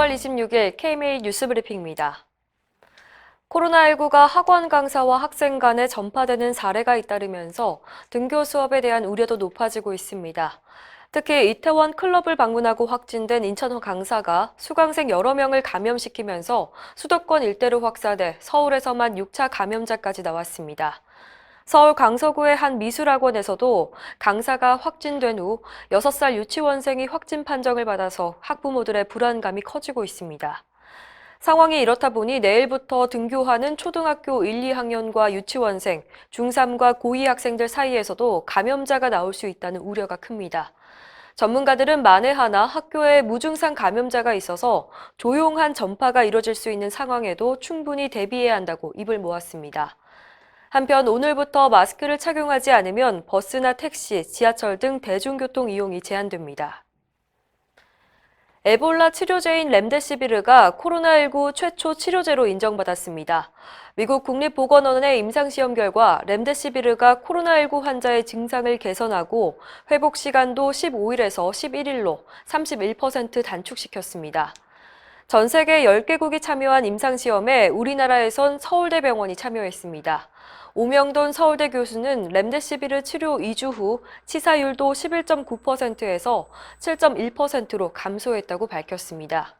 5월 26일 KMA 뉴스브리핑입니다. 코로나19가 학원 강사와 학생 간에 전파되는 사례가 잇따르면서 등교 수업에 대한 우려도 높아지고 있습니다. 특히 이태원 클럽을 방문하고 확진된 인천 강사가 수강생 여러 명을 감염시키면서 수도권 일대로 확산돼 서울에서만 6차 감염자까지 나왔습니다. 서울 강서구의 한 미술학원에서도 강사가 확진된 후 6살 유치원생이 확진 판정을 받아서 학부모들의 불안감이 커지고 있습니다. 상황이 이렇다 보니 내일부터 등교하는 초등학교 1, 2학년과 유치원생, 중3과 고2 학생들 사이에서도 감염자가 나올 수 있다는 우려가 큽니다. 전문가들은 만에 하나 학교에 무증상 감염자가 있어서 조용한 전파가 이뤄질 수 있는 상황에도 충분히 대비해야 한다고 입을 모았습니다. 한편 오늘부터 마스크를 착용하지 않으면 버스나 택시, 지하철 등 대중교통 이용이 제한됩니다. 에볼라 치료제인 렘데시비르가 코로나19 최초 치료제로 인정받았습니다. 미국 국립보건원의 임상시험 결과 렘데시비르가 코로나19 환자의 증상을 개선하고 회복 시간도 15일에서 11일로 31% 단축시켰습니다. 전 세계 10개국이 참여한 임상시험에 우리나라에선 서울대병원이 참여했습니다. 오명돈 서울대 교수는 렘데시비르 치료 2주 후 치사율도 11.9%에서 7.1%로 감소했다고 밝혔습니다.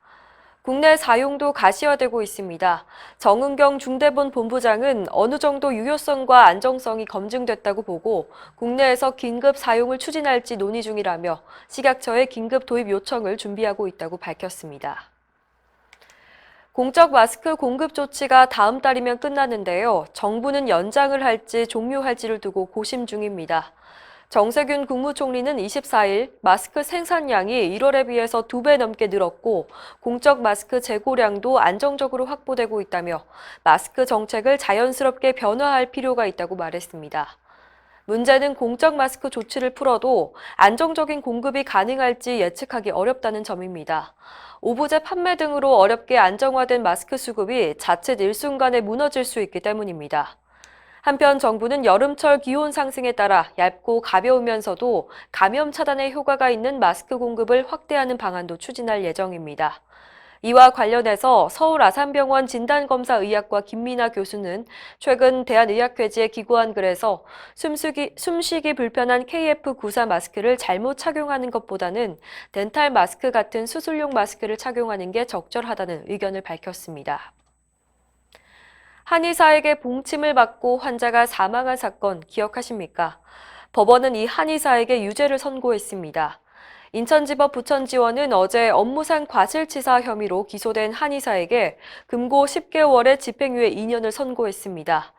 국내 사용도 가시화되고 있습니다. 정은경 중대본 본부장은 어느 정도 유효성과 안정성이 검증됐다고 보고 국내에서 긴급 사용을 추진할지 논의 중이라며 식약처에 긴급 도입 요청을 준비하고 있다고 밝혔습니다. 공적 마스크 공급 조치가 다음 달이면 끝나는데요. 정부는 연장을 할지 종료할지를 두고 고심 중입니다. 정세균 국무총리는 24일 마스크 생산량이 1월에 비해서 2배 넘게 늘었고 공적 마스크 재고량도 안정적으로 확보되고 있다며 마스크 정책을 자연스럽게 변화할 필요가 있다고 말했습니다. 문제는 공적 마스크 조치를 풀어도 안정적인 공급이 가능할지 예측하기 어렵다는 점입니다. 오부제 판매 등으로 어렵게 안정화된 마스크 수급이 자칫 일순간에 무너질 수 있기 때문입니다. 한편 정부는 여름철 기온 상승에 따라 얇고 가벼우면서도 감염 차단에 효과가 있는 마스크 공급을 확대하는 방안도 추진할 예정입니다. 이와 관련해서 서울 아산병원 진단검사의학과 김민아 교수는 최근 대한의학회지에 기고한 글에서 숨쉬기 불편한 KF94 마스크를 잘못 착용하는 것보다는 덴탈 마스크 같은 수술용 마스크를 착용하는 게 적절하다는 의견을 밝혔습니다. 한의사에게 봉침을 받고 환자가 사망한 사건 기억하십니까? 법원은 이 한의사에게 유죄를 선고했습니다. 인천지법 부천지원은 어제 업무상 과실치사 혐의로 기소된 한의사에게 금고 10개월의 집행유예 2년을 선고했습니다.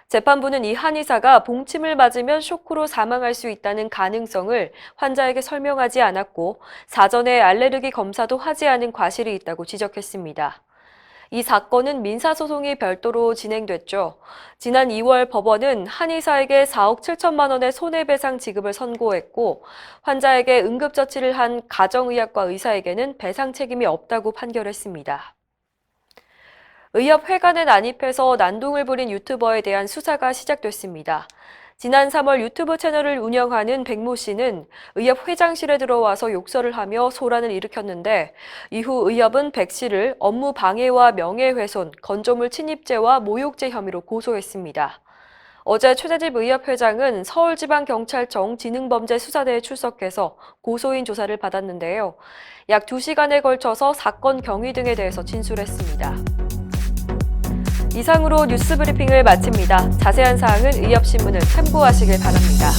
재판부는 이 한의사가 봉침을 맞으면 쇼크로 사망할 수 있다는 가능성을 환자에게 설명하지 않았고 사전에 알레르기 검사도 하지 않은 과실이 있다고 지적했습니다. 이 사건은 민사소송이 별도로 진행됐죠. 지난 2월 법원은 한의사에게 4억 7천만 원의 손해배상 지급을 선고했고 환자에게 응급처치를 한 가정의학과 의사에게는 배상 책임이 없다고 판결했습니다. 의협회관에 난입해서 난동을 부린 유튜버에 대한 수사가 시작됐습니다. 지난 3월 유튜브 채널을 운영하는 백모 씨는 의협 회장실에 들어와서 욕설을 하며 소란을 일으켰는데 이후 의협은 백 씨를 업무 방해와 명예훼손, 건조물 침입죄와 모욕죄 혐의로 고소했습니다. 어제 최재집 의협 회장은 서울지방경찰청 지능범죄수사대에 출석해서 고소인 조사를 받았는데요. 약 2시간에 걸쳐서 사건 경위 등에 대해서 진술했습니다. 이상으로 뉴스 브리핑을 마칩니다. 자세한 사항은 의협신문을 참고하시길 바랍니다.